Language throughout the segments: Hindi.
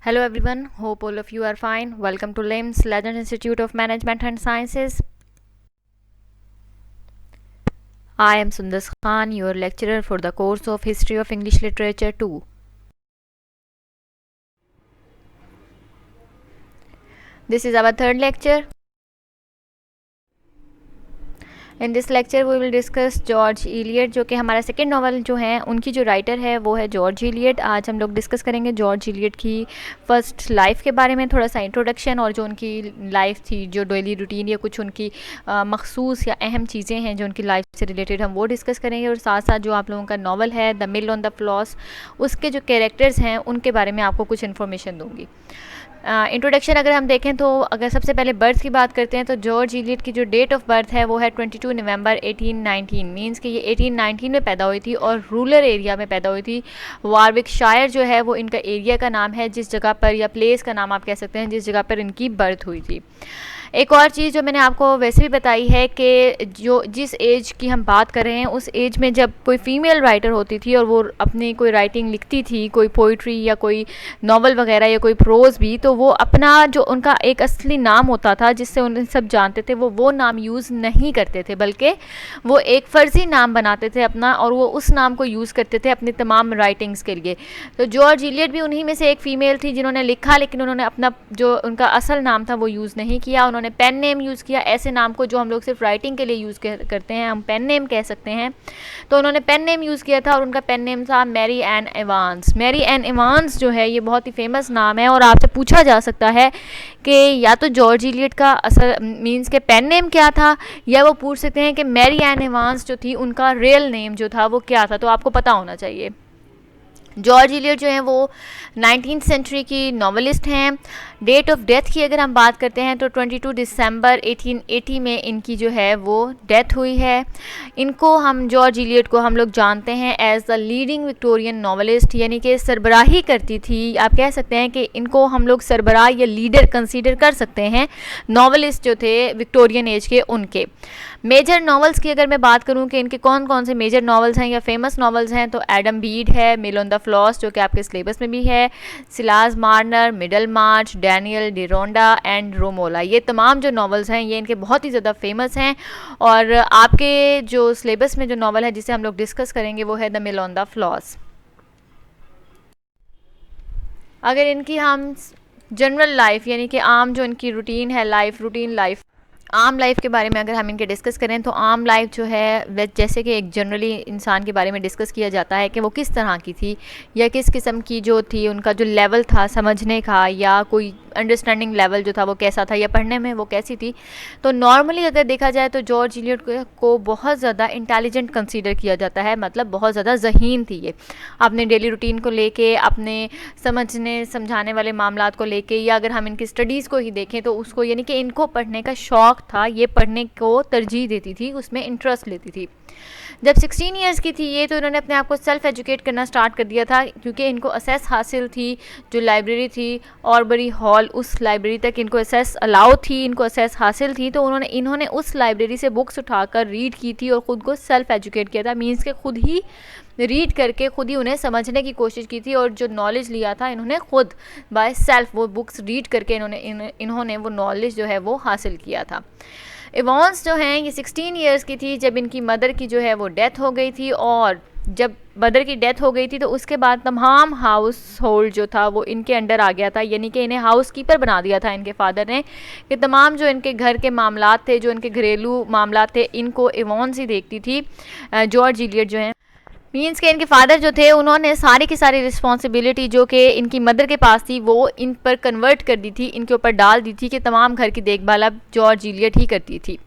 Hello everyone, hope all of you are fine. Welcome to LIMS, Legend Institute of Management and Sciences. I am Sundas Khan, your lecturer for the course of History of English Literature 2. This is our third lecture. In this lecture we will discuss George Eliot, जो कि हमारा सेकेंड नावल जो है उनकी जो राइटर है वो है जॉर्ज इलियट. आज हम लोग डिस्कस करेंगे जॉर्ज इलियट की फर्स्ट लाइफ के बारे में, थोड़ा सा इंट्रोडक्शन, और जो उनकी लाइफ थी, जो डेली रूटीन या कुछ उनकी मखसूस या अहम चीज़ें हैं जो उनकी लाइफ से रिलेटेड, हम वो डिस्कस करेंगे. और साथ साथ जो आप लोगों का नावल है the mill on the floss, उसके जो कैरेक्टर्स हैं उनके बारे में आपको कुछ इन्फॉर्मेशन दूंगी. इंट्रोडक्शन अगर हम देखें तो अगर सबसे पहले बर्थ की बात करते हैं तो जॉर्ज इलियट की जो डेट ऑफ बर्थ है वो है 22 नवंबर 1819. मींस कि ये 1819 में पैदा हुई थी और रूरल एरिया में पैदा हुई थी. वारविकशायर जो है वो इनका एरिया का नाम है, जिस जगह पर, या प्लेस का नाम आप कह सकते हैं, जिस जगह पर इनकी बर्थ हुई थी. एक और चीज़ जो मैंने आपको वैसे भी बताई है कि जो जिस एज की हम बात कर रहे हैं उस एज में जब कोई फीमेल राइटर होती थी और वो अपनी कोई राइटिंग लिखती थी, कोई पोइट्री या कोई नावल वगैरह या कोई प्रोज भी, तो वो अपना जो उनका एक असली नाम होता था जिससे उन्हें सब जानते थे, वो नाम यूज़ नहीं करते थे, बल्कि वो एक फ़र्ज़ी नाम बनाते थे अपना, और वो उस नाम को यूज़ करते थे अपनी तमाम राइटिंग्स के लिए. तो जॉर्ज इलियट भी उन्हीं में से एक फ़ीमेल थी जिन्होंने लिखा, लेकिन उन्होंने अपना जो उनका असल नाम था वो यूज़ नहीं किया. उन्होंने पेन नेम यूज़ किया, ऐसे नाम को जो हम लोग सिर्फ राइटिंग के लिए यूज़ करते हैं, हम पेन नेम कह सकते हैं. तो उन्होंने पेन नेम यूज़ किया था और उनका पेन नेम था Mary Ann Evans. Mary Ann Evans जो है ये बहुत ही फेमस नाम है, और आपसे पूछा जा सकता है कि या तो जॉर्ज इलियट का असल मीन्स के पेन नेम क्या था, या वो पूछ सकते हैं कि मैरी एन एवांस जो थी उनका रियल नेम जो था वो क्या था. तो आपको पता होना चाहिए. जॉर्ज इलियट जो है वो 19th सेंचुरी की नॉवलिस्ट हैं. डेट ऑफ डेथ की अगर हम बात करते हैं तो 22 दिसंबर 1880 में इनकी जो है वो डेथ हुई है. इनको हम जॉर्ज इलियट को हम लोग जानते हैं as the leading Victorian novelist, यानी कि सरबराही करती थी. आप कह सकते हैं कि इनको हम लोग सरबराह या लीडर कंसीडर कर सकते हैं नॉवलिस्ट जो थे विक्टोरियन एज के उनके. मेजर नॉवल्स की अगर मैं बात करूं कि इनके कौन कौन से मेजर नॉवल्स हैं या फेमस नॉवल्स हैं, तो एडम बीड है, मिल ऑन द फ्लॉस जो कि आपके सिलेबस में भी है, Silas Marner, Middlemarch, Daniel Deronda and Romola, ये तमाम जो नॉवल्स हैं ये इनके बहुत ही ज़्यादा फेमस हैं. और आपके जो सिलेबस में जो नॉवल है जिसे हम लोग डिस्कस करेंगे वो है the mill on the floss. अगर इनकी हम जनरल लाइफ यानी कि आम जो इनकी रूटीन है, रूटीन लाइफ, आम लाइफ के बारे में अगर हम इनके डिस्कस करें तो आम लाइफ जो है जैसे कि एक जनरली इंसान के बारे में डिस्कस किया जाता है कि वो किस तरह की थी या किस किस्म की जो थी, उनका जो लेवल था समझने का या कोई अंडरस्टैंडिंग लेवल जो था वो कैसा था या पढ़ने में वो कैसी थी. तो नॉर्मली अगर देखा जाए तो जॉर्ज इलियट को बहुत ज़्यादा इंटेलिजेंट कंसीडर किया जाता है, मतलब बहुत ज़्यादा ज़हीन थी ये अपने डेली रूटीन को लेके, अपने समझने समझाने वाले मामलात को लेके, या अगर हम इनकी स्टडीज़ को ही देखें तो उसको, यानी कि इनको पढ़ने का शौक़ था, ये पढ़ने को तरजीह देती थी, उसमें इंटरेस्ट लेती थी. जब 16 इयर्स की थी ये, तो इन्होंने अपने आप को सेल्फ एजुकेट करना स्टार्ट कर दिया था, क्योंकि इनको असेस हासिल थी, जो लाइब्रेरी थी ऑरबरी हॉल, उस लाइब्रेरी तक इनको असेस अलाउ थी, इनको असेस हासिल थी. तो इन्होंने उस लाइब्रेरी से बुक्स उठाकर रीड की थी और ख़ुद को सेल्फ एजुकेट किया था. मीन्स के खुद ही रीड करके खुद ही उन्हें समझने की कोशिश की थी, और जो नॉलेज लिया था इन्होंने खुद बाय सेल्फ वो बुक्स रीड करके इन्होंने वो नॉलेज जो है वो हासिल किया था. एवांस जो हैं ये 16 इयर्स की थी जब इनकी मदर की जो है वो डेथ हो गई थी, और जब मदर की डेथ हो गई थी तो उसके बाद तमाम हाउस होल्ड जो था वो इनके अंडर आ गया था, यानी कि इन्हें हाउस कीपर बना दिया था इनके फादर ने, कि तमाम जो इनके घर के मामलात थे, जो इनके घरेलू मामलात थे, इनको एवांस ही देखती थी. जॉर्ज इलियट जो हैं मीन्स के इनके फादर जो थे उन्होंने सारी की सारी रिस्पॉन्सिबिलिटी जो कि इनकी मदर के पास थी वो इन पर कन्वर्ट कर दी थी, इनके ऊपर डाल दी थी कि तमाम घर की देखभाल अब जॉर्ज इलियट ही करती थी.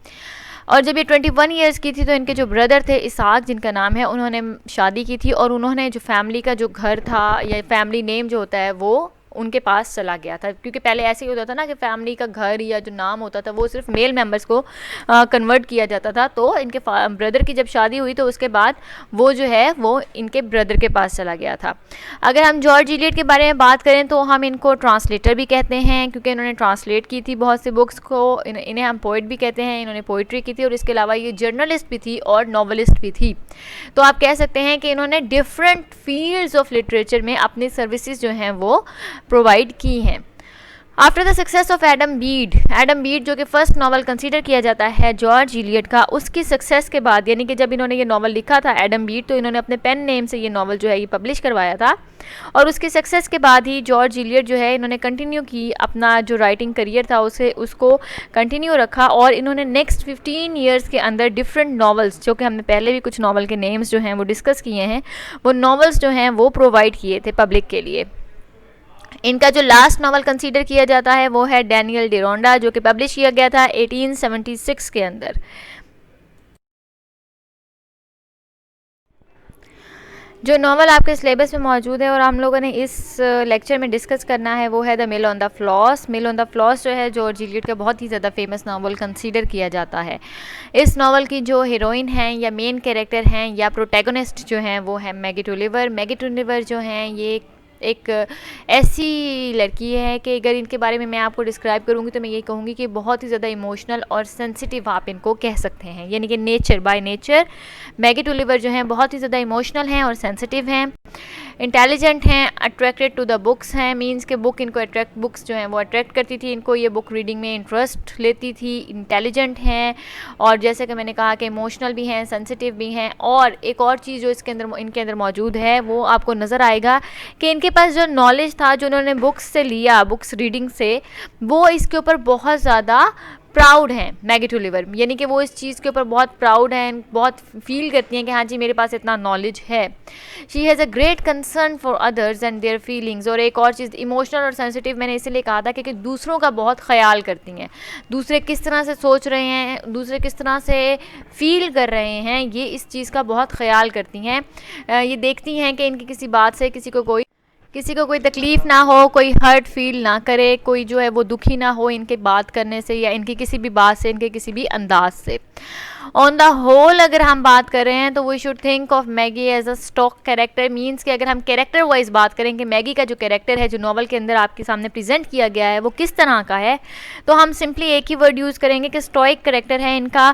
और जब ये 21 इयर्स की थी तो इनके जो ब्रदर थे इसाक जिनका नाम है, उन्होंने शादी की थी, और उन्होंने जो फैमिली का जो घर था या फैमिली नेम जो होता है वो उनके पास चला गया था, क्योंकि पहले ऐसे ही होता था ना कि फैमिली का घर या जो नाम होता था वो सिर्फ मेल मेंबर्स को कन्वर्ट किया जाता था. तो इनके ब्रदर की जब शादी हुई तो उसके बाद वो जो है वो इनके ब्रदर के पास चला गया था. अगर हम जॉर्ज इलियट के बारे में बात करें तो हम इनको ट्रांसलेटर भी कहते हैं, क्योंकि इन्होंने ट्रांसलेट की थी बहुत सी बुक्स को. इन्हें हम पोइट भी कहते हैं, इन्होंने पोइट्री की थी, और इसके अलावा ये जर्नलिस्ट भी थी और नॉवलिस्ट भी थी. तो आप कह सकते हैं कि इन्होंने डिफरेंट फील्ड्स ऑफ लिटरेचर में अपनी सर्विसेज जो हैं वो प्रोवाइड की हैं। After the success of Adam Beed जो कि फर्स्ट नावल कंसीडर किया जाता है जॉर्ज इलियट का, उसकी सक्सेस के बाद यानी कि जब इन्होंने ये नावल लिखा था एडम बीड, तो इन्होंने अपने पेन नेम से ये नावल जो है ये पब्लिश करवाया था। और उसकी सक्सेस के बाद ही जॉर्ज इलियट जो है इन्होंने कंटिन्यू की अपना जो राइटिंग करियर था उसको कंटिन्यू रखा, और इन्होंने नेक्स्ट 15 ईयर्स के अंदर डिफरेंट नावल्स, जो कि हमने पहले भी कुछ नावल के नेम्स जो हैं वो डिस्कस किए हैं, वो नावल्स जो हैं वो प्रोवाइड किए थे पब्लिक के लिए। इनका जो लास्ट नावल कंसीडर किया जाता है वो है डैनियल डिरोंडा, जो कि पब्लिश किया गया था 1876 के अंदर। जो नावल आपके सिलेबस में मौजूद है और हम लोगों ने इस लेक्चर में डिस्कस करना है वो है the mill on the floss. Mill on the floss जो है जॉर्ज इलियट का बहुत ही ज़्यादा फेमस नावल कंसीडर किया जाता है। इस नावल की जो हीरोइन हैं या मेन कैरेक्टर हैं या प्रोटैगनिस्ट जो हैं वो है मैगी टुलिवर। मैगी टुलिवर जो हैं ये एक ऐसी लड़की है कि अगर इनके बारे में मैं आपको डिस्क्राइब करूँगी तो मैं ये कहूँगी कि बहुत ही ज़्यादा इमोशनल और सेंसिटिव आप इनको कह सकते हैं, यानी कि नेचर बाय नेचर मैगी टुलिवर जो हैं बहुत ही ज़्यादा इमोशनल हैं और सेंसिटिव हैं, इंटेलिजेंट हैं, अट्रैक्टेड टू द बुक्स हैं, मीन्स के बुक्स जो हैं वो अट्रैक्ट करती थी इनको, ये बुक रीडिंग में इंटरेस्ट लेती थी, इंटेलिजेंट हैं, और जैसे कि मैंने कहा कि इमोशनल भी हैं, सेंसिटिव भी हैं। और एक और चीज़ जो इनके अंदर मौजूद है वो आपको नज़र आएगा कि इनके पास जो नॉलेज था जो उन्होंने बुक्स से लिया, बुक्स रीडिंग से, वो इसके ऊपर बहुत ज़्यादा प्राउड हैं मैगी टुलिवर, यानी कि वो इस चीज़ के ऊपर बहुत प्राउड हैं, बहुत फील करती हैं कि हाँ जी मेरे पास इतना नॉलेज है। She has a great concern for others and their feelings. और एक और चीज़, इमोशनल और सेंसिटिव मैंने इसलिए कहा था क्योंकि दूसरों का बहुत ख्याल करती हैं, दूसरे किस तरह से सोच रहे हैं, दूसरे किस तरह से फील कर रहे हैं, ये इस चीज़ का बहुत ख्याल करती हैं। ये देखती हैं कि इनकी किसी बात से किसी को कोई तकलीफ़ ना हो, कोई हर्ट फील ना करे, कोई जो है वो दुखी ना हो इनके बात करने से या इनकी किसी भी बात से, इनके किसी भी अंदाज से। ऑन द होल अगर हम बात कर रहे हैं तो we should think of Maggie as a stock character, means कि अगर हम कैरेक्टर वाइज बात करें कि मैगी का जो कैरेक्टर है जो नॉवल के अंदर आपके सामने प्रेजेंट किया गया है वो किस तरह का है, तो हम सिंपली एक ही वर्ड यूज़ करेंगे कि स्टॉइक कैरेक्टर है इनका।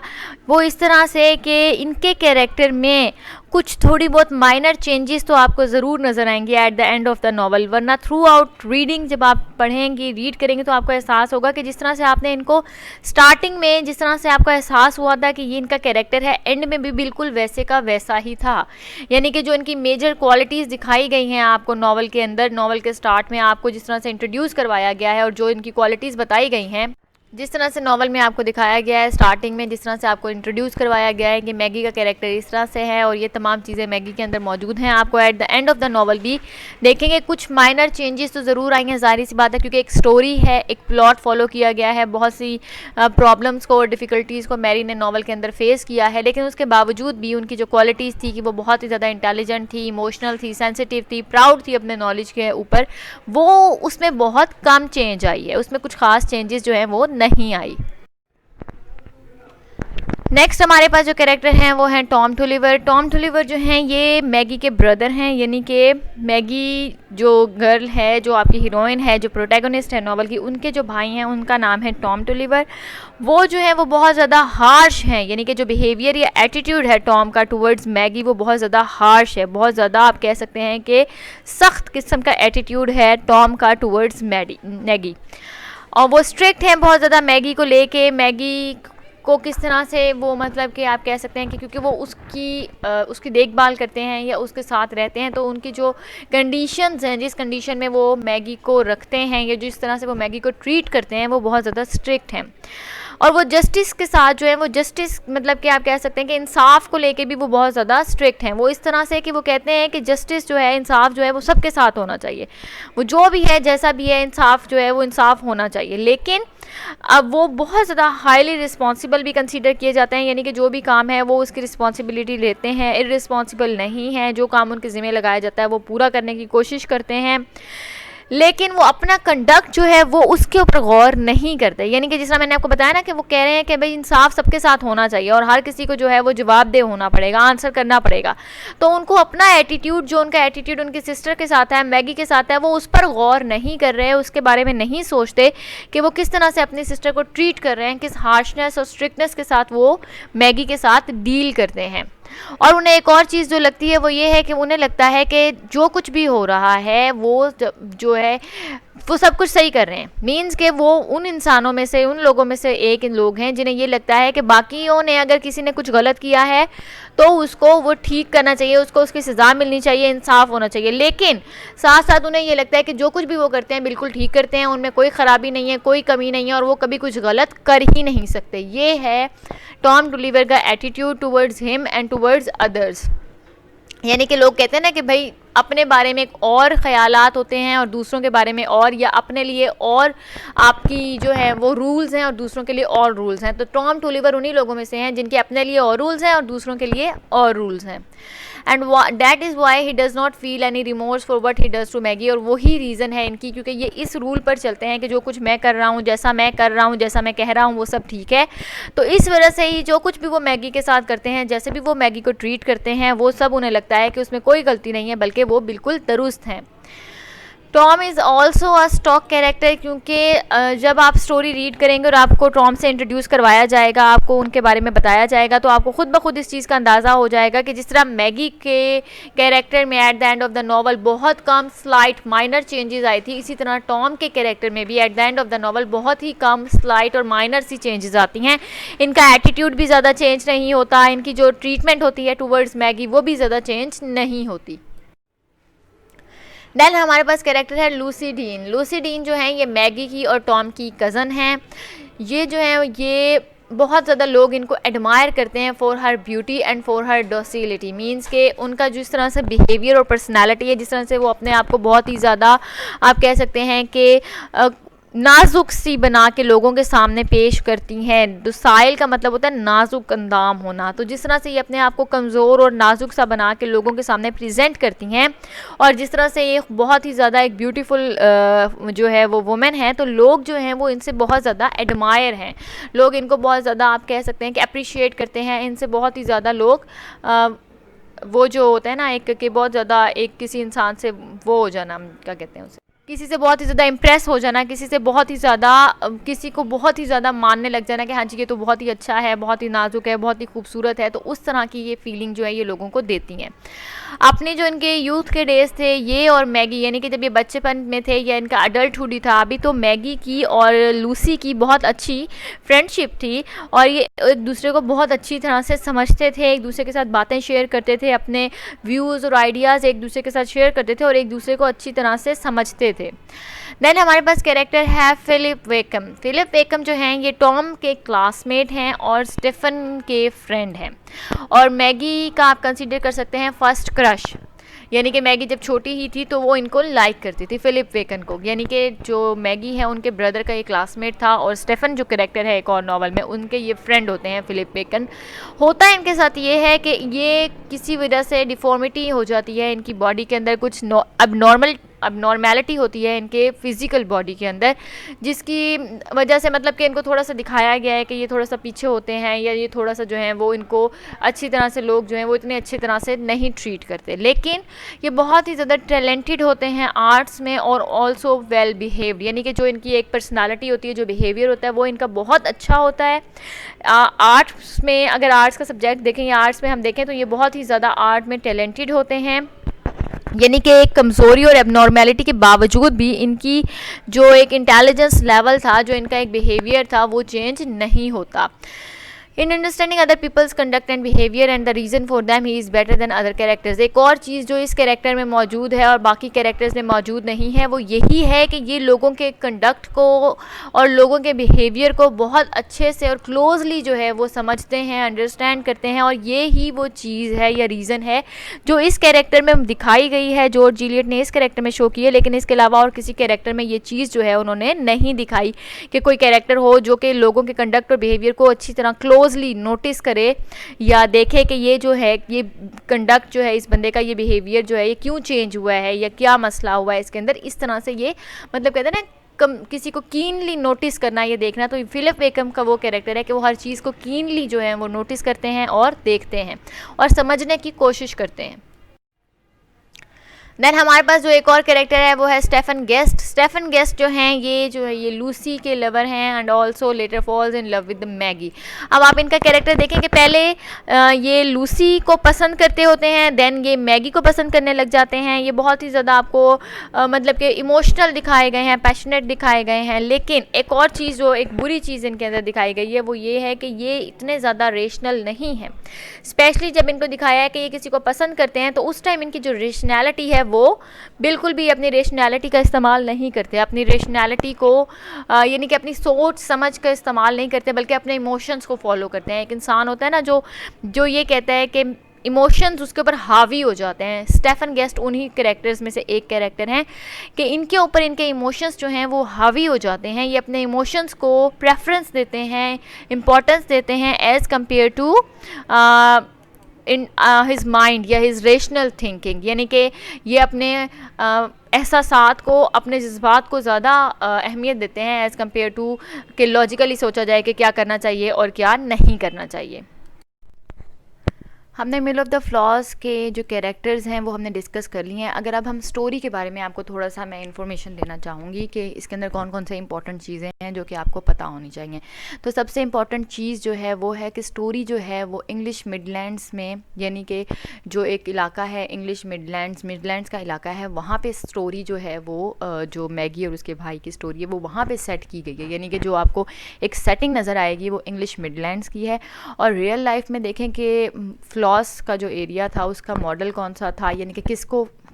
वो इस तरह से कि इनके कैरेक्टर में कुछ थोड़ी बहुत माइनर चेंजेस तो आपको ज़रूर नज़र आएंगे at the end of the novel, वरना थ्रू आउट रीडिंग जब आप पढ़ेंगे, रीड करेंगे तो आपको एहसास होगा कि जिस तरह से आपने इनको स्टार्टिंग में जिस तरह से आपको एहसास हुआ था कि ये इनका कैरेक्टर है, एंड में भी बिल्कुल वैसे का वैसा ही था। यानी कि जो इनकी मेजर क्वालिटीज़ दिखाई गई हैं आपको नॉवल के अंदर, नॉवल के स्टार्ट में आपको जिस तरह से इंट्रोड्यूस करवाया गया है और जो इनकी क्वालिटीज़ बताई गई हैं, जिस तरह से नॉवल में आपको दिखाया गया है स्टार्टिंग में, जिस तरह से आपको इंट्रोड्यूस करवाया गया है कि मैगी का कैरेक्टर इस तरह से है और ये तमाम चीज़ें मैगी के अंदर मौजूद हैं, आपको at the end of the novel भी देखेंगे कुछ माइनर चेंजेस तो ज़रूर आएंगे, ज़ाहिर सी बात है, क्योंकि एक स्टोरी है, एक प्लॉट फॉलो किया गया है, बहुत सी प्रॉब्लम्स को और डिफ़िकल्टीज़ को मैरी ने नॉवल के अंदर फेस किया है, लेकिन उसके बावजूद भी उनकी जो क्वालिटीज़ थी कि वो बहुत ही ज़्यादा इंटेलिजेंट थी, इमोशनल थी, सेंसिटिव थी, प्राउड थी अपने नॉलेज के ऊपर, वो उसमें बहुत कम चेंज आई है, उसमें कुछ ख़ास चेंजेस जो हैं वो नहीं आई। नेक्स्ट हमारे पास जो कैरेक्टर हैं वो हैं टॉम टुलिवर। टॉम टुलिवर जो हैं ये मैगी के ब्रदर हैं, यानी कि मैगी जो गर्ल है, जो आपकी हीरोइन है, जो प्रोटैगनिस्ट है नॉवल की, उनके जो भाई हैं उनका नाम है टॉम टुलिवर। वो जो है वो बहुत ज़्यादा हार्श हैं, यानी कि जो बिहेवियर या एटीट्यूड है टॉम का टुवर्ड्स मैगी वो बहुत ज़्यादा हार्श है, बहुत ज़्यादा आप कह सकते हैं कि सख्त किस्म का एटीट्यूड है टॉम का टुवर्ड्स मैगी, और वो स्ट्रिक्ट हैं बहुत ज़्यादा मैगी को लेके। मैगी को किस तरह से वो मतलब कि आप कह सकते हैं कि क्योंकि वो उसकी देखभाल करते हैं या उसके साथ रहते हैं, तो उनकी जो कंडीशंस हैं, जिस कंडीशन में वो मैगी को रखते हैं या जिस तरह से वो मैगी को ट्रीट करते हैं, वो बहुत ज़्यादा स्ट्रिक्ट हैं। और वो जस्टिस के साथ जो है वो जस्टिस मतलब कि आप कह सकते हैं कि इंसाफ को लेके भी वो बहुत ज़्यादा स्ट्रिक्ट हैं। वो इस तरह से कि वो कहते हैं कि जस्टिस जो है, इंसाफ जो है वो सबके साथ होना चाहिए, वो जो भी है जैसा भी है, इंसाफ जो है वो इंसाफ होना चाहिए। लेकिन अब वो बहुत ज़्यादा हाईली रिस्पॉन्सिबल भी कंसीडर किए जाते हैं, यानी कि जो भी काम है वो उसकी रिस्पॉन्सिबिलिटी लेते हैं, इररिस्पॉन्सिबल नहीं है, जो काम उनके ज़िम्मे लगाया जाता है वो पूरा करने की कोशिश करते हैं, लेकिन वो अपना कंडक्ट जो है वो उसके ऊपर गौर नहीं करते। यानी कि जिस तरह मैंने आपको बताया ना कि वो कह रहे हैं कि भाई इंसाफ सबके साथ होना चाहिए और हर किसी को जो है वो जवाबदेह होना पड़ेगा, आंसर करना पड़ेगा, तो उनको अपना एटीट्यूड, जो उनका एटीट्यूड उनकी सिस्टर के साथ है, मैगी के साथ है, वो उस पर गौर नहीं कर रहे हैं, उसके बारे में नहीं सोचते कि वो किस तरह से अपनी सिस्टर को ट्रीट कर रहे हैं, किस हार्शनेस और स्ट्रिक्टनेस के साथ वो मैगी के साथ डील करते हैं। और उन्हें एक और चीज़ जो लगती है वो ये है कि उन्हें लगता है कि जो कुछ भी हो रहा है वो जो है वो सब कुछ सही कर रहे हैं। मीन्स के वो उन इंसानों में से, उन लोगों में से एक लोग हैं जिन्हें ये लगता है कि बाकियों ने अगर किसी ने कुछ गलत किया है तो उसको वो ठीक करना चाहिए, उसको उसकी सज़ा मिलनी चाहिए, इंसाफ होना चाहिए। लेकिन साथ साथ उन्हें ये लगता है कि जो कुछ भी वो करते हैं बिल्कुल ठीक करते हैं, उनमें कोई ख़राबी नहीं है, कोई कमी नहीं है और वो कभी कुछ गलत कर ही नहीं सकते। ये है टॉम टोलीवर का attitude towards him and towards others. यानी कि लोग कहते हैं ना कि भाई अपने बारे में एक और ख़यालात होते हैं और दूसरों के बारे में और, या अपने लिए और आपकी जो है वो रूल्स हैं और दूसरों के लिए और रूल्स हैं। तो टॉम टोलीवर उन्हीं लोगों में से हैं जिनके अपने लिए और रूल्स हैं और दूसरों के लिए और रूल्स हैं। And that is why he does not feel any remorse for what he does to Maggie. और वही रीज़न है इनकी, क्योंकि ये इस रूल पर चलते हैं कि जो कुछ मैं कर रहा हूँ, जैसा मैं कर रहा हूँ, जैसा मैं कह रहा हूँ वो सब ठीक है। तो इस वजह से ही जो कुछ भी वो मैगी के साथ करते हैं, जैसे भी वो मैगी को ट्रीट करते हैं, वो सब उन्हें लगता है कि उसमें कोई गलती नहीं है, बल्कि वो बिल्कुल दुरुस्त हैं। Tom is also a stock character, क्योंकि जब आप स्टोरी रीड करेंगे और आपको टॉम से इंट्रोड्यूस करवाया जाएगा, आपको उनके बारे में बताया जाएगा, तो आपको खुद ब खुद इस चीज़ का अंदाज़ा हो जाएगा कि जिस तरह मैगी के कैरेक्टर में at the end of the novel बहुत कम स्लाइट माइनर चेंजेस आई थी, इसी तरह टॉम के कैरेक्टर में भी at the end of the novel बहुत ही कम स्लाइट और माइनर सी चेंजेस आती हैं। इनका एटीट्यूड भी ज़्यादा चेंज नहीं होता, इनकी जो ट्रीटमेंट होती है टूवर्ड्स मैगी वो भी ज़्यादा चेंज नहीं होती। देन हमारे पास कैरेक्टर है लूसी डीन। लूसी डीन जो है ये मैगी की और टॉम की कज़न है। ये जो है ये बहुत ज़्यादा लोग इनको एडमायर करते हैं for her beauty and for her docility. Means के उनका जिस तरह से बिहेवियर और पर्सनालिटी है, जिस तरह से वो अपने आप को बहुत ही ज़्यादा आप कह सकते हैं कि नाजुक सी बना के लोगों के सामने पेश करती हैं। दुसाइल का मतलब होता है नाजुक अंदाम होना। तो जिस तरह से ये अपने आप को कमज़ोर और नाजुक सा बना के लोगों के सामने प्रेजेंट करती हैं, और जिस तरह से ये बहुत ही ज़्यादा एक ब्यूटीफुल जो है वो वुमेन है, तो लोग जो हैं वो इनसे बहुत ज़्यादा एडमायर हैं। लोग इनको बहुत ज़्यादा आप कह सकते हैं कि अप्रिशिएट करते हैं। इनसे बहुत ही ज़्यादा लोग वो जो होता है ना एक कि बहुत ज़्यादा एक किसी इंसान से वो हो जाना, क्या कहते हैं उसे, किसी से बहुत ही ज़्यादा इम्प्रेस हो जाना, किसी से बहुत ही ज़्यादा किसी को बहुत ही ज़्यादा मानने लग जाना कि हाँ जी ये तो बहुत ही अच्छा है, बहुत ही नाजुक है, बहुत ही खूबसूरत है। तो उस तरह की ये फीलिंग जो है ये लोगों को देती हैं। अपने जो इनके यूथ के डेज थे ये और मैगी, यानी कि जब ये बच्चेपन में थे या इनका अडल्टहुड ही था अभी, तो मैगी की और लूसी की बहुत अच्छी फ्रेंडशिप थी और ये एक दूसरे को बहुत अच्छी तरह से समझते थे, एक दूसरे के साथ बातें शेयर करते थे, अपने व्यूज़ और आइडियाज़ एक दूसरे के साथ शेयर करते थे और एक दूसरे को अच्छी तरह से समझते थे। देन हमारे पास कैरेक्टर है फिलिप वेकम। फिलिप वेकम जो हैं ये टॉम के क्लासमेट हैं और स्टीफन के फ्रेंड हैं और मैगी का आप कंसीडर कर सकते हैं फर्स्ट क्रश। यानी कि मैगी जब छोटी ही थी तो वो इनको लाइक करती थी फिलिप वेकन को। यानी कि जो मैगी है उनके ब्रदर का ये क्लासमेट था और स्टेफन जो कैरेक्टर है एक और नॉवल में उनके ये फ्रेंड होते हैं फिलिप वेकन। होता है इनके साथ ये है कि ये किसी वजह से डिफॉर्मिटी हो जाती है इनकी बॉडी के अंदर, कुछ अबनॉर्मैलिटी होती है इनके फिज़िकल बॉडी के अंदर, जिसकी वजह से मतलब कि इनको थोड़ा सा दिखाया गया है कि ये थोड़ा सा पीछे होते हैं या ये थोड़ा सा जो है वो इनको अच्छी तरह से लोग जो हैं वो इतने अच्छी तरह से नहीं ट्रीट करते। लेकिन ये बहुत ही ज़्यादा टैलेंटेड होते हैं आर्ट्स में और ऑल्सो वेल बिहेव्ड। यानी कि जो इनकी एक पर्सनालिटी होती है, जो बिहेवियर होता है वो इनका बहुत अच्छा होता है। आर्ट्स में अगर आर्ट्स का सब्जेक्ट देखें या आर्ट्स में हम देखें तो ये बहुत ही ज़्यादा आर्ट में टैलेंटेड होते हैं। यानी कि एक कमज़ोरी और एबनॉर्मेलिटी के बावजूद भी इनकी जो एक इंटेलिजेंस लेवल था, जो इनका एक बिहेवियर था, वो चेंज नहीं होता। In understanding other people's conduct and behaviour and the reason for them he is better than other characters. एक और चीज़ जो इस कैरेक्टर में मौजूद है और बाकी कैरेक्टर्स में मौजूद नहीं है वो यही है कि ये लोगों के कंडक्ट को और लोगों के बिहेवियर को बहुत अच्छे से और क्लोजली जो है वो समझते हैं, अंडरस्टैंड करते हैं। और ये ही वो चीज़ है या रीज़न है जो इस कैरेक्टर में दिखाई गई है, जॉर्ज इलियट ने इस कैरेक्टर में शो की है। लेकिन इसके अलावा और किसी कैरेक्टर में ये चीज़ जो है उन्होंने नहीं दिखाई कि कोई कैरेक्टर हो जो कि लोगों के कंडक्ट और बिहेवियर को अच्छी तरह क्लोजली नोटिस करे या देखे कि ये जो है ये कंडक्ट जो है इस बंदे का, ये बिहेवियर जो है ये क्यों चेंज हुआ है या क्या मसला हुआ है इसके अंदर। इस तरह से ये मतलब कहते हैं ना किसी को कीनली नोटिस करना, ये देखना। तो फिलिप वेकम का वो कैरेक्टर है कि वो हर चीज़ को कीनली जो है वो नोटिस करते हैं और देखते हैं और समझने की कोशिश करते हैं। देन हमारे पास जो एक और कैरेक्टर है वो है स्टेफन गेस्ट। स्टेफन गेस्ट जो हैं ये लूसी के लवर हैं and also later falls in love with Maggie. अब आप इनका कैरेक्टर देखें कि पहले ये लूसी को पसंद करते होते हैं, देन ये मैगी को पसंद करने लग जाते हैं। ये बहुत ही ज़्यादा आपको मतलब कि इमोशनल दिखाए गए हैं, पैशनेट दिखाए गए हैं। लेकिन एक और चीज़ जो एक बुरी चीज़ इनके अंदर दिखाई गई है वो ये है कि ये इतने ज़्यादा रेशनल नहीं है। स्पेशली जब इनको दिखाया है कि ये किसी को पसंद करते हैं तो उस टाइम इनकी जो रेशनैलिटी है वो बिल्कुल भी अपनी रेशनैलिटी का इस्तेमाल नहीं करते, अपनी रेशनैलिटी को यानी कि अपनी सोच समझ का इस्तेमाल नहीं करते, बल्कि अपने इमोशंस को फॉलो करते हैं। एक इंसान होता है ना जो ये कहता है कि इमोशंस उसके ऊपर हावी हो जाते हैं। स्टेफन गेस्ट उन्हीं कैरेक्टर्स में से एक कैरेक्टर हैं कि इनके ऊपर इनके इमोशंस जो हैं वो हावी हो जाते हैं। ये अपने इमोशंस को प्रेफरेंस देते हैं, इम्पोर्टेंस देते हैं as compare to in his mind या हिज रेशनल थिंकिंग, यानी कि ये अपने एहसासात को, अपने जज्बात को ज़्यादा अहमियत देते हैं एज़ कम्पेयर टू कि लॉजिकली सोचा जाए कि क्या करना चाहिए और क्या नहीं करना चाहिए। हमने मिल ऑफ द फ्लॉज के जो कैरेक्टर्स हैं वो हमने डिस्कस कर लिए हैं। अगर अब हम स्टोरी के बारे में आपको थोड़ा सा मैं इन्फॉर्मेशन देना चाहूँगी कि इसके अंदर कौन कौन से इंपॉर्टेंट चीज़ें हैं जो कि आपको पता होनी चाहिए। तो सबसे इम्पॉर्टेंट चीज़ जो है वो है कि स्टोरी जो है वो इंग्लिश मिडलैंड्स में, यानी कि जो एक इलाका है इंग्लिश मिडलैंड्स का इलाका है, वहाँ पर स्टोरी जो है वो जो मैगी और उसके भाई की स्टोरी है वो वहाँ पर सेट की गई है। यानी कि जो आपको एक सेटिंग नज़र आएगी वो इंग्लिश मिडलैंड्स की है। और रियल लाइफ में देखें कि फ्लॉस का जो एरिया था उसका मॉडल कौन सा था, यानी कि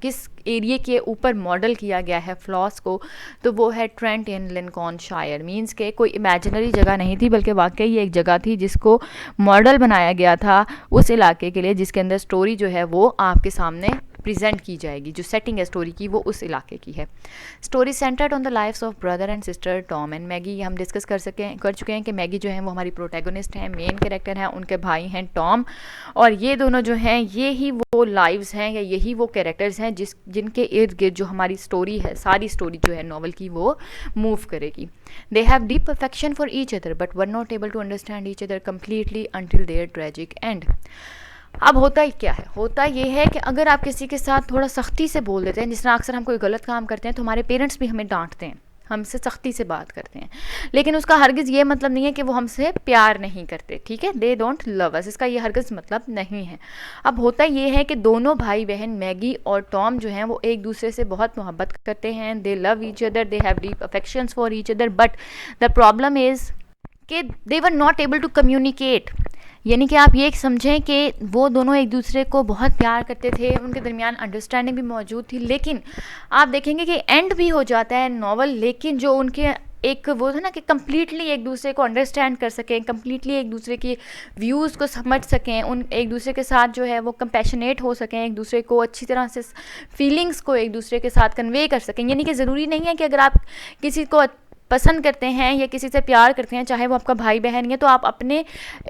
किस एरिया के ऊपर मॉडल किया गया है फ्लॉस को, तो वो है ट्रेंट इन लिंकॉनशायर। मींस के कोई इमेजिनरी जगह नहीं थी बल्कि वाकई ये एक जगह थी जिसको मॉडल बनाया गया था उस इलाके के लिए, जिसके अंदर स्टोरी जो है वो आपके सामने प्रेजेंट की जाएगी। जो सेटिंग है स्टोरी की वो उस इलाके की है। Story centred on the lifes of brother and sister Tom and Maggie. हम डिस्कस कर चुके हैं कि मैगी जो है वो हमारी प्रोटैगनिस्ट हैं, मेन कैरेक्टर हैं, उनके भाई हैं टॉम, और ये दोनों जो हैं ये ही वो लाइव्स हैं या यही वो कैरेक्टर्स हैं जिनके इर्द गिर्द जो हमारी स्टोरी है, सारी स्टोरी जो है नॉवल की वो मूव करेगी। They have deep affection for each other but were not able to understand each other completely until their tragic end. अब होता ही क्या है, होता ये है कि अगर आप किसी के साथ थोड़ा सख्ती से बोल देते हैं, जिस तरह अक्सर हम कोई गलत काम करते हैं तो हमारे पेरेंट्स भी हमें डांटते हैं, हमसे सख्ती से बात करते हैं, लेकिन उसका हरगिज़ ये मतलब नहीं है कि वो हमसे प्यार नहीं करते, ठीक है, दे डोंट लव अस, इसका ये हरगिज़ मतलब नहीं है। अब होता ये है कि दोनों भाई बहन मैगी और टॉम जो हैं वो एक दूसरे से बहुत मोहब्बत करते हैं, they love each other, they have deep affections for each other, but the problem is कि they were not able to communicate. यानी कि आप ये समझें कि वो दोनों एक दूसरे को बहुत प्यार करते थे, उनके दरमियान अंडरस्टैंडिंग भी मौजूद थी, लेकिन आप देखेंगे कि एंड भी हो जाता है नॉवल, लेकिन जो उनके एक वो था ना कि कम्प्लीटली एक दूसरे को अंडरस्टैंड कर सकें, कम्प्लीटली एक दूसरे की व्यूज़ को समझ सकें, उन एक दूसरे के साथ जो है वो कंपैशनेट हो सकें, एक दूसरे को अच्छी तरह से फीलिंग्स को एक दूसरे के साथ कन्वे कर सकें। यानी कि ज़रूरी नहीं है कि अगर आप किसी को पसंद करते हैं या किसी से प्यार करते हैं, चाहे वो आपका भाई बहन है, तो आप अपने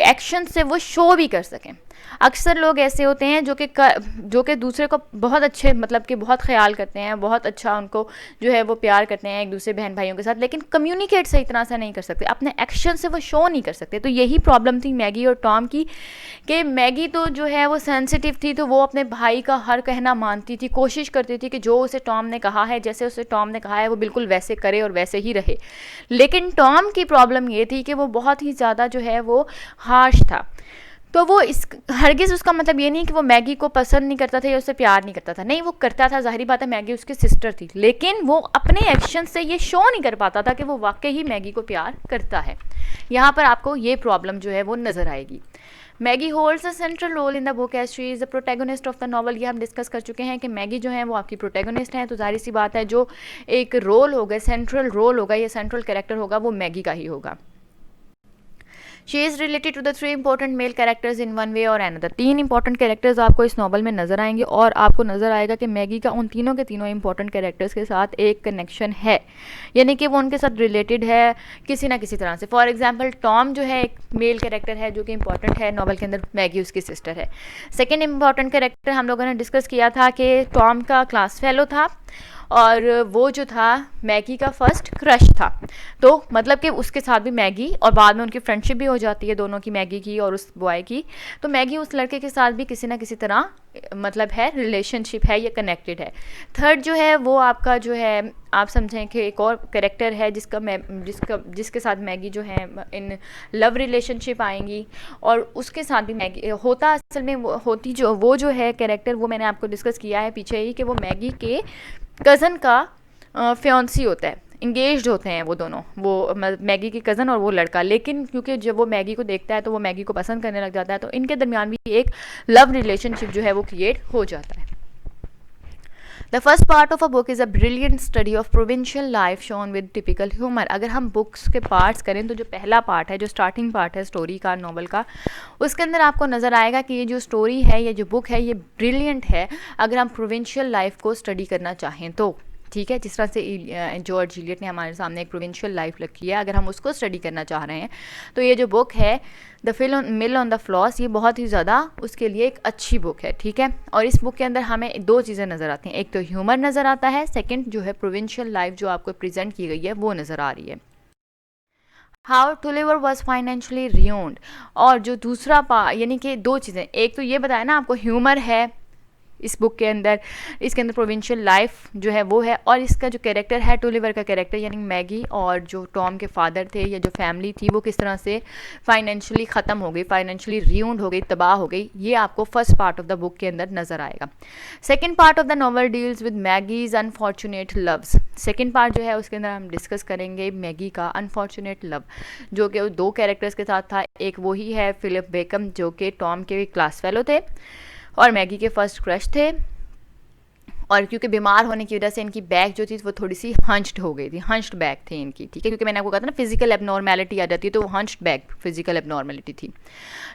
एक्शन से वो शो भी कर सकें। अक्सर लोग ऐसे होते हैं जो कि दूसरे को बहुत अच्छे मतलब कि बहुत ख्याल करते हैं, बहुत अच्छा उनको जो है वो प्यार करते हैं एक दूसरे बहन भाइयों के साथ, लेकिन कम्युनिकेट सही तरह से नहीं कर सकते, अपने एक्शन से वो शो नहीं कर सकते। तो यही प्रॉब्लम थी मैगी और टॉम की कि मैगी तो जो है वो सेंसिटिव थी, तो वो अपने भाई का हर कहना मानती थी, कोशिश करती थी कि जो उसे टॉम ने कहा है, जैसे उसे टॉम ने कहा है वो बिल्कुल वैसे करे और वैसे ही रहे। लेकिन टॉम की प्रॉब्लम ये थी कि वो बहुत ही ज़्यादा जो है वो हार्श था। तो वो हरगिज़ उसका मतलब ये नहीं कि वो मैगी को पसंद नहीं करता था या उससे प्यार नहीं करता था, नहीं, वो करता था, ज़ाहिरी बात है मैगी उसकी सिस्टर थी, लेकिन वो अपने एक्शन से ये शो नहीं कर पाता था कि वो वाकई ही मैगी को प्यार करता है। यहाँ पर आपको ये प्रॉब्लम जो है वो नज़र आएगी। Maggie holds a central role in the book as she is the protagonist of the novel. ये हम डिस्कस कर चुके हैं कि मैगी जो है वो आपकी प्रोटैगनिस्ट हैं, तो जाहिर सी बात है जो एक रोल होगा, सेंट्रल रोल होगा, ये सेंट्रल कैरेक्टर होगा, वो मैगी का ही होगा। She is related to the 3 important male characters in one way और अनदर। 3 इंपॉर्टेंट कैरेक्टर्स आपको इस नॉवल में नजर आएंगे और आपको नजर आएगा कि मैगी का उन तीनों के तीनों इंपॉर्टेंट कैरेक्टर्स के साथ एक कनेक्शन है, यानी कि वो उनके साथ रिलेटेड है किसी ना किसी तरह से। फॉर एग्जाम्पल टॉम जो है एक मेल कैरेक्टर है जो कि इंपॉर्टेंट है नॉवल के अंदर, मैगी उसकी सिस्टर है। सेकेंड इंपॉर्टेंट कैरेक्टर हम लोगों ने डिस्कस किया था कि टॉम का क्लास फेलो था और वो जो था मैगी का फर्स्ट क्रश था। तो मतलब कि उसके साथ भी मैगी, और बाद में उनकी फ्रेंडशिप भी हो जाती है दोनों की, मैगी की और उस बॉय की। तो मैगी उस लड़के के साथ भी किसी ना किसी तरह मतलब है रिलेशनशिप है या कनेक्टेड है। थर्ड जो है वो आपका जो है आप समझें कि एक और कैरेक्टर है जिसके साथ मैगी जो है इन लव रिलेशनशिप आएंगी, और उसके साथ भी मैगी होता असल में वो जो है कैरेक्टर, वो मैंने आपको डिस्कस किया है पीछे ही कि वो मैगी के कज़न का फियांसी होता है, इंगेज्ड होते हैं वो दोनों, वो मैगी की कज़न और वो लड़का। लेकिन क्योंकि जब वो मैगी को देखता है तो वो मैगी को पसंद करने लग जाता है, तो इनके दरमियान भी एक लव रिलेशनशिप जो है वो क्रिएट हो जाता है। The first part of a book is a brilliant study of provincial life shown with typical humor. अगर हम बुक्स के पार्ट्स करें तो जो पहला पार्ट है, जो स्टार्टिंग पार्ट है स्टोरी का, नॉवल का, उसके अंदर आपको नज़र आएगा कि ये जो स्टोरी है, ये जो बुक है, ये ब्रिलियंट है अगर हम प्रोविंशियल लाइफ को स्टडी करना चाहें तो। ठीक है, जिस तरह से जॉर्ज इलियट ने हमारे सामने एक प्रोविंशियल लाइफ रखी है, अगर हम उसको स्टडी करना चाह रहे हैं तो ये जो बुक है the mill on the floss, ये बहुत ही ज़्यादा उसके लिए एक अच्छी बुक है। ठीक है, और इस बुक के अंदर हमें दो चीज़ें नज़र आती हैं, एक तो ह्यूमर नज़र आता है, सेकंड जो है प्रोविंशियल लाइफ जो आपको प्रेजेंट की गई है वो नज़र आ रही है। हाउ टुलिवर वॉज फाइनेंशियली रियोन्ड, और जो दूसरा पार्ट यानी कि दो चीज़ें, एक तो ये बताया ना आपको ह्यूमर है इस बुक के अंदर, इसके अंदर प्रोविंशियल लाइफ जो है वो है, और इसका जो कैरेक्टर है टुलिवर का कैरेक्टर यानी मैगी और जो टॉम के फादर थे या जो फैमिली थी वो किस तरह से फाइनेंशियली ख़त्म हो गई, फाइनेंशियली रियून्ड हो गई, तबाह हो गई, ये आपको first part of the book के अंदर नज़र आएगा। Second part of the novel deals with Maggie's unfortunate loves. Second part जो है उसके अंदर हम डिस्कस करेंगे मैगी का अनफॉर्चुनेट लव, जो कि दो कैरेक्टर्स के साथ था। एक वही है फिलिप बेकम जो कि टॉम के क्लास फेलो थे और मैगी के फर्स्ट क्रश थे, और क्योंकि बीमार होने की वजह से इनकी बैक जो थी वो थोड़ी सी हंच्ड हो गई थी, हंच्ड बैक थी इनकी। ठीक है, क्योंकि मैंने आपको कहा था ना फिजिकल एबनॉर्मेलिटी आ जाती है, तो वो हंच्ड बैक फिजिकल एबनॉर्मेलिटी थी।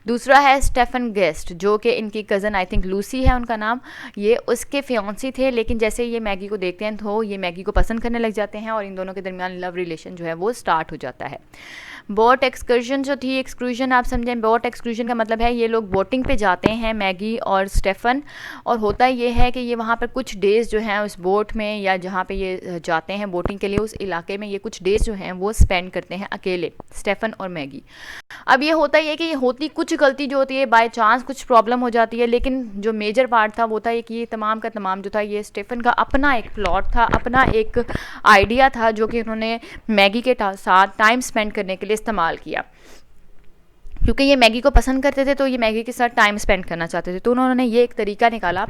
दूसरा है स्टेफन गेस्ट जो कि इनकी कज़न आई थिंक लूसी है उनका नाम, ये उसके फियांसी थे, लेकिन जैसे ये मैगी को देखते हैं तो ये मैगी को पसंद करने लग जाते हैं और इन दोनों के दरमियान लव रिलेशन जो है वो स्टार्ट हो जाता है। बोट एक्सकर्जन जो थी, एक्सक्लूजन आप समझें, बोट एक्सक्लूजन का मतलब है ये लोग बोटिंग पे जाते हैं मैगी और स्टेफन, और होता ये है कि ये वहाँ पर कुछ डेज़ जो हैं उस बोट में या जहाँ पे ये जाते हैं बोटिंग के लिए उस इलाके में, ये कुछ डेज़ जो हैं वो स्पेंड करते हैं अकेले, स्टेफन और मैगी। अब ये होता ये कि ये होती कुछ गलती जो होती है बाय चांस कुछ प्रॉब्लम हो जाती है, लेकिन जो मेजर पार्ट था वो था ये कि ये तमाम का तमाम जो था ये स्टेफन का अपना एक प्लॉट था, अपना एक आइडिया था जो कि उन्होंने मैगी के साथ टाइम स्पेंड करने के लिए इस्तेमाल किया। क्योंकि ये मैगी को पसंद करते थे तो ये मैगी के साथ टाइम स्पेंड करना चाहते थे, तो उन्होंने ये एक तरीका निकाला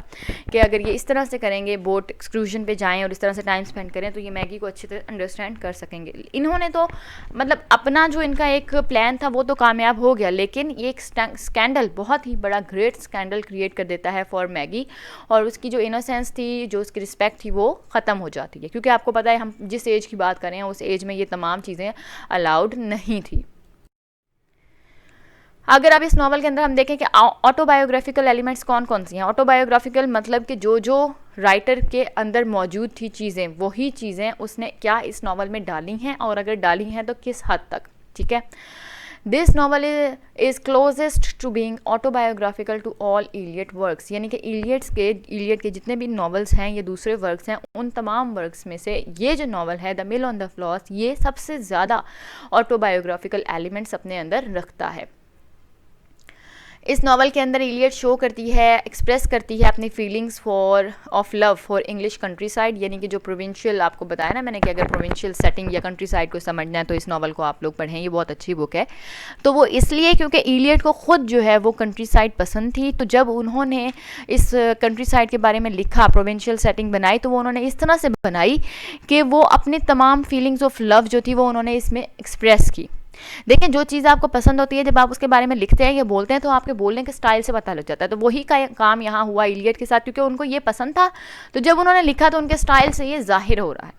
कि अगर ये इस तरह से करेंगे, बोट एक्सक्लूजन पे जाएं और इस तरह से टाइम स्पेंड करें तो ये मैगी को अच्छी तरह अंडरस्टैंड कर सकेंगे। इन्होंने तो मतलब अपना जो इनका एक प्लान था वो तो कामयाब हो गया, लेकिन ये एक स्कैंडल, बहुत ही बड़ा ग्रेट स्कैंडल क्रिएट कर देता है फॉर मैगी, और उसकी जो इनोसेंस थी, जो उसकी रिस्पेक्ट थी वो ख़त्म हो जाती है। क्योंकि आपको पता है हम जिस एज की बात करें उस एज में ये तमाम चीज़ें अलाउड नहीं थी। अगर आप इस नॉवल के अंदर हम देखें कि ऑटोबायोग्राफिकल एलिमेंट्स कौन कौन सी हैं, ऑटोबायोग्राफिकल मतलब कि जो राइटर के अंदर मौजूद थी चीज़ें, वही चीज़ें उसने क्या इस नॉवल में डाली हैं, और अगर डाली हैं तो किस हद तक। ठीक है, this novel is closest to being autobiographical to all Eliot works, यानी कि इलियट के जितने भी नॉवेल्स हैं, ये दूसरे वर्क्स हैं, उन तमाम वर्क्स में से ये जो नॉवल है the mill on the floss, ये सबसे ज़्यादा ऑटोबायोग्राफिकल एलिमेंट्स अपने अंदर रखता है। इस नावल के अंदर इलियट शो करती है, एक्सप्रेस करती है अपनी feelings of love for English country side, यानी कि जो प्रोविंशियल, आपको बताया ना मैंने कि अगर प्रोविंशियल सेटिंग या कंट्री साइड को समझना है तो इस नावल को आप लोग पढ़ें, ये बहुत अच्छी बुक है। तो वो इसलिए क्योंकि इलियट को ख़ुद जो है वो कंट्री साइड पसंद थी, तो जब उन्होंने इस कंट्री साइड के बारे में लिखा, प्रोविंशियल सेटिंग बनाई, तो वो उन्होंने इस तरह से बनाई कि वो अपनी तमाम फीलिंग्स ऑफ लव जो थी वो उन्होंने इसमें एक्सप्रेस की। देखें, जो चीज़ आपको पसंद होती है जब आप उसके बारे में लिखते हैं या बोलते हैं तो आपके बोलने के स्टाइल से पता लग जाता है, तो वही का काम यहाँ हुआ इलियट के साथ, क्योंकि उनको ये पसंद था, तो जब उन्होंने लिखा तो उनके स्टाइल से ये जाहिर हो रहा है।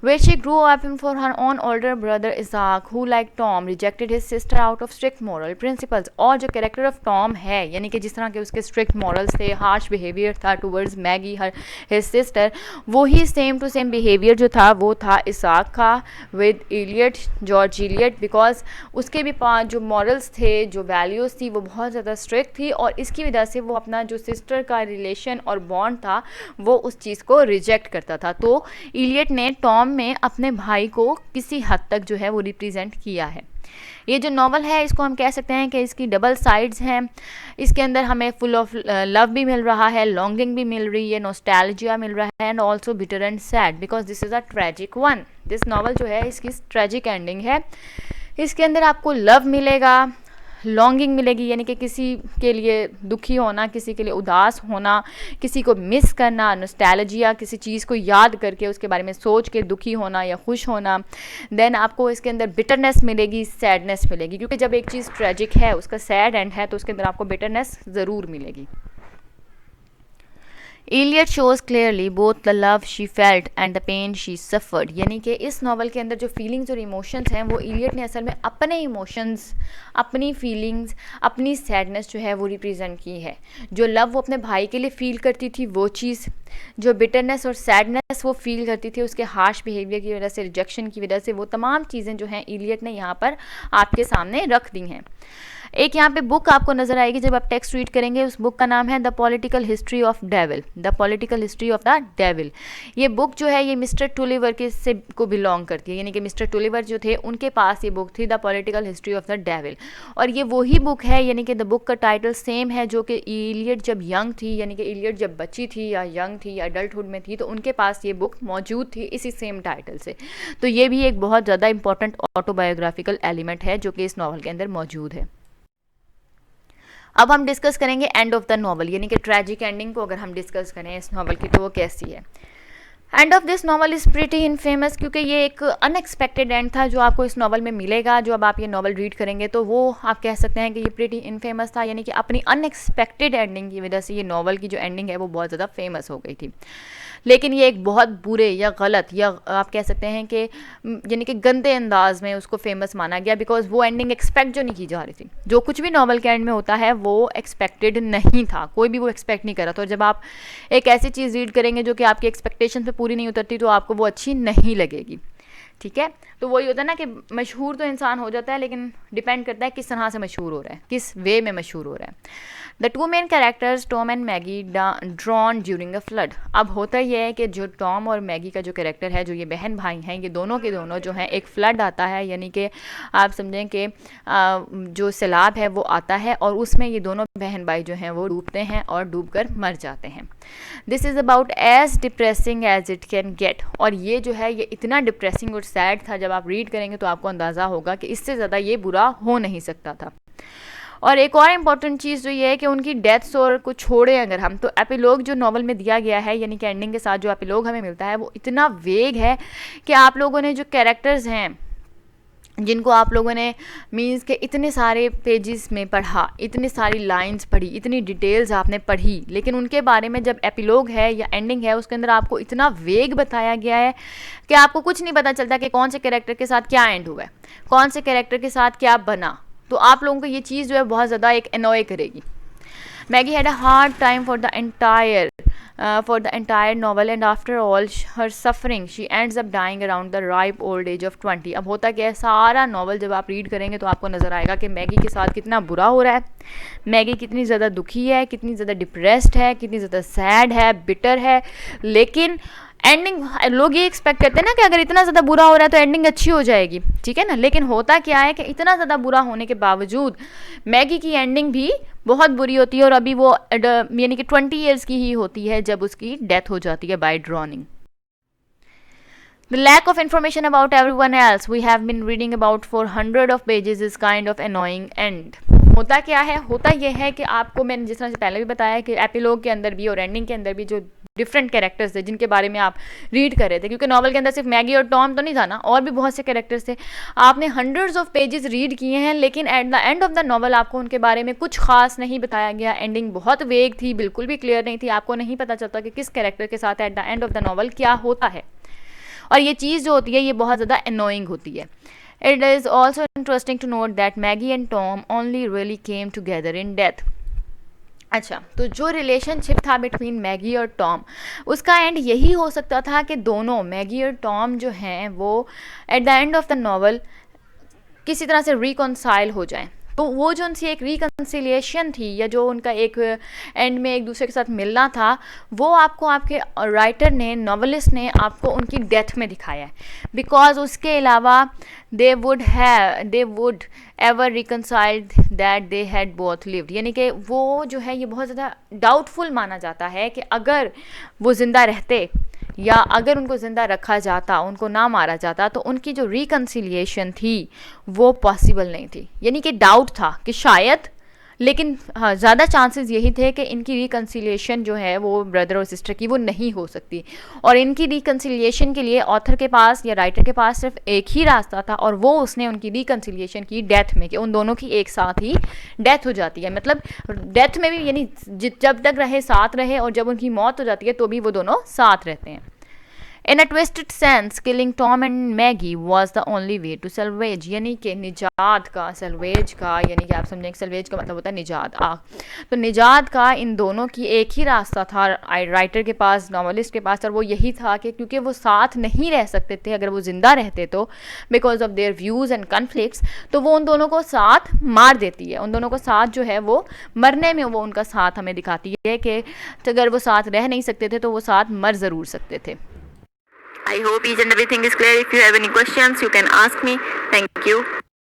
where she grew up for her own older brother Isaac, who like Tom rejected his sister out of strict moral principles. और जो कैरेक्टर ऑफ टॉम है, यानी कि जिस तरह के उसके स्ट्रिक्ट मॉरल्स थे, हार्श बिहेवियर था towards Maggie her his sister, वो ही सेम टू सेम बिहेवियर जो था वो था इसाक का with Eliot, George Eliot, because उसके भी जो मॉरल्स थे, जो वैल्यूज़ थी, वो बहुत ज़्यादा स्ट्रिक्ट थी और इसकी वजह से वो अपना जो सिस्टर का रिलेशन और बॉन्ड था वो उस चीज़ को रिजेक्ट करता था। तो इलियट ने टॉम में अपने भाई को किसी हद तक जो है वो रिप्रेजेंट किया है। ये जो नॉवल है इसको हम कह सकते हैं कि इसकी डबल साइड्स हैं। इसके अंदर हमें फुल ऑफ लव भी मिल रहा है, लॉन्गिंग भी मिल रही है, नॉस्टैल्जिया मिल रहा है, and also bitter and sad because this is a tragic one. This novel जो है इसकी ट्रेजिक एंडिंग है। इसके अंदर आपको लव मिलेगा, लॉन्गिंग मिलेगी, यानी कि किसी के लिए दुखी होना, किसी के लिए उदास होना, किसी को मिस करना, नॉस्टैल्जिया, किसी चीज़ को याद करके उसके बारे में सोच के दुखी होना या खुश होना। देन आपको इसके अंदर बिटरनेस मिलेगी, सैडनेस मिलेगी, क्योंकि जब एक चीज़ ट्रेजिक है, उसका सैड एंड है, तो उसके अंदर आपको बिटरनेस ज़रूर मिलेगी। Eliot shows clearly both the love she felt and the pain she suffered, यानी कि इस नावल के अंदर जो फीलिंग्स और इमोशंस हैं वो इलियट ने असल में अपने इमोशंस, अपनी फीलिंग्स, अपनी सैडनेस जो है वो रिप्रेजेंट की है। जो लव वो अपने भाई के लिए फ़ील करती थी वो चीज़, जो बिटरनेस और सैडनेस वो फील करती थी उसके हार्श बिहेवियर की वजह से, रिजेक्शन की वजह से, वो तमाम चीज़ें जो हैं इलियट ने यहाँ पर आपके सामने रख दी हैं। एक यहाँ पे बुक आपको नज़र आएगी जब आप टेक्स्ट रीड करेंगे, उस बुक का नाम है the political history of devil, the political history of the devil. ये बुक जो है ये मिस्टर टुलिवर के से को बिलोंग करती है, यानी कि मिस्टर टुलिवर जो थे उनके पास ये बुक थी, the political history of the devil. और ये वही बुक है, यानी कि द बुक का टाइटल सेम है जो कि इलियट जब यंग थी, यानी कि इलियट जब बच्ची थी या यंग थी या अडल्टहुड में थी, तो उनके पास ये बुक मौजूद थी इसी सेम टाइटल से। तो ये भी एक बहुत ज़्यादा इंपॉर्टेंट ऑटोबायोग्राफिकल एलिमेंट है जो कि इस नावल के अंदर मौजूद है। अब हम डिस्कस करेंगे एंड ऑफ द नॉवल, यानी कि ट्रैजिक एंडिंग को अगर हम डिस्कस करें इस नॉवल की तो वो कैसी है। End of this novel is pretty infamous, क्योंकि ये एक अनएक्सपेक्टेड एंड था जो आपको इस नॉवल में मिलेगा। जो अब आप ये नॉवल रीड करेंगे तो वो आप कह सकते हैं कि ये प्रिटी इनफेमस था, यानी कि अपनी अनएक्सपेक्टेड एंडिंग की वजह से ये नॉवल की जो एंडिंग है वो बहुत ज़्यादा फेमस हो गई थी। लेकिन ये एक बहुत बुरे या गलत या आप कह सकते हैं कि यानी कि गंदे अंदाज में उसको फेमस माना गया, बिकॉज वो एंडिंग एक्सपेक्ट जो नहीं की जा रही थी। जो कुछ भी नॉवल के एंड में होता है वो एक्सपेक्टेड नहीं था, कोई भी वो एक्सपेक्ट नहीं कर रहा था। और जब आप एक ऐसी चीज़ रीड करेंगे जो कि आपकी एक्सपेक्टेशन पे पूरी नहीं उतरती तो आपको वो अच्छी नहीं लगेगी। ठीक है, तो वही होता है ना कि मशहूर तो इंसान हो जाता है, लेकिन डिपेंड करता है किस तरह से मशहूर हो रहा है, किस वे में मशहूर हो रहा है। The two main characters Tom and Maggi drawn during a flood. अब होता यह है कि जो टॉम और मैगी का जो कैरेक्टर है, जो ये बहन भाई हैं, ये दोनों के दोनों जो हैं, एक फ्लड आता है, यानी कि आप समझें कि जो सैलाब है वो आता है और उसमें ये दोनों बहन भाई जो हैं वो डूबते हैं और डूब कर मर जाते हैं। This is about as depressing as it can get. और ये जो है ये इतना डिप्रेसिंग और सैड था, जब आप रीड करेंगे तो आपको अंदाज़ा होगा कि इससे ज़्यादा ये बुरा हो नहीं सकता था। और एक और इम्पॉर्टेंट चीज़ जो ये है कि उनकी डेथ्स और को छोड़े अगर हम, तो एपिलॉग जो नॉवल में दिया गया है, यानी कि एंडिंग के साथ जो एपिलॉग हमें मिलता है वो इतना वेग है कि आप लोगों ने जो कैरेक्टर्स हैं जिनको आप लोगों ने मीन्स के इतने सारे पेजेस में पढ़ा, इतनी सारी लाइंस पढ़ी, इतनी डिटेल्स आपने पढ़ी, लेकिन उनके बारे में जब एपिलॉग है या एंडिंग है उसके अंदर आपको इतना वेग बताया गया है कि आपको कुछ नहीं पता चलता कि कौन से कैरेक्टर के साथ क्या एंड हुआ है, कौन से कैरेक्टर के साथ क्या बना। तो आप लोगों को ये चीज़ जो है बहुत ज़्यादा एक एनॉय करेगी। Maggie had a hard time for the entire novel and after all her suffering she ends up dying around the ripe old age of 20। अब होता क्या है, सारा नॉवल जब आप रीड करेंगे तो आपको नज़र आएगा कि मैगी के साथ कितना बुरा हो रहा है, मैगी कितनी ज़्यादा दुखी है, कितनी ज़्यादा डिप्रेस्ड है, कितनी ज़्यादा सैड है, बिटर है। लेकिन एंडिंग लोग ये एक्सपेक्ट करते हैं ना कि अगर इतना ज़्यादा बुरा हो रहा है तो एंडिंग अच्छी हो जाएगी, ठीक है ना। लेकिन होता क्या है कि इतना ज़्यादा बुरा होने के बावजूद मैगी की एंडिंग भी बहुत बुरी होती है, और अभी वो यानी कि 20 ईयर्स की ही होती है जब उसकी डेथ हो जाती है by drowning. The lack of information about everyone else we have been reading about for hundred of pages is kind of annoying and होता क्या है, होता यह है कि आपको मैंने जिस तरह से पहले भी बताया कि एपिलॉग के अंदर भी और एंडिंग के अंदर भी जो डिफरेंट कैरेक्टर्स थे जिनके बारे में आप रीड कर रहे थे, क्योंकि नॉवल के अंदर सिर्फ मैगी और टॉम तो नहीं था ना, और भी बहुत से कैरेक्टर्स थे। आपने हंड्रेड्स ऑफ पेजेस रीड किए हैं, लेकिन at the end of the novel आपको उनके बारे में कुछ खास नहीं बताया गया। एंडिंग बहुत वेग थी, बिल्कुल भी क्लियर नहीं थी, आपको नहीं पता चलता कि किस कैरेक्टर के साथ at the end of the novel क्या होता है। और ये चीज़ जो होती है ये बहुत ज़्यादा अनोइंग होती है. It is also interesting to note that Maggie and Tom only really came together in death. अच्छा, तो जो रिलेशनशिप था बिटवीन मैगी और टॉम, उसका एंड यही हो सकता था कि दोनों मैगी और टॉम जो हैं वो at the end of the novel किसी तरह से रिकॉन्साइल हो जाएं. तो वो जो उनसे एक रिकन्सिलिएशन थी या जो उनका एक एंड में एक दूसरे के साथ मिलना था, वो आपको आपके राइटर ने, नॉवलिस्ट ने आपको उनकी डेथ में दिखाया है. बिकॉज उसके अलावा they would ever reconciled that they had both lived. यानी कि वो जो है ये बहुत ज़्यादा डाउटफुल माना जाता है कि अगर वो ज़िंदा रहते या अगर उनको ज़िंदा रखा जाता, उनको ना मारा जाता, तो उनकी जो रिकन्सिलिएशन थी वो पॉसिबल नहीं थी. यानी कि डाउट था कि शायद, लेकिन हाँ ज़्यादा चांसेस यही थे कि इनकी रिकन्सिलिएशन जो है वो ब्रदर और सिस्टर की वो नहीं हो सकती. और इनकी रिकन्सिलिएशन के लिए ऑथर के पास या राइटर के पास सिर्फ एक ही रास्ता था, और वो उसने उनकी रिकन्सिलिएशन की डेथ में, कि उन दोनों की एक साथ ही डेथ हो जाती है. मतलब डेथ में भी यानी जब तक रहे साथ रहे, और जब उनकी मौत हो जाती है तो भी वो दोनों साथ रहते हैं. In a twisted sense, killing Tom and Maggie was the only way to salvage. यानी कि निजात का, सल्वेज का, यानी कि आप समझें कि सल्वेज का मतलब होता है निजात. तो निजात का इन दोनों की एक ही रास्ता था राइटर के पास, नॉवलिस्ट के पास, और वो यही था कि क्योंकि वो साथ नहीं रह सकते थे अगर वो ज़िंदा रहते तो, because of their views and conflicts, तो वो उन दोनों को साथ मार देती है. उन दोनों को साथ जो है वो मरने में वो उनका साथ हमें दिखाती है कि अगर वो साथ रह नहीं सकते थे तो वो साथ मर ज़रूर सकते थे. I hope each and everything is clear. If you have any questions, you can ask me. Thank you.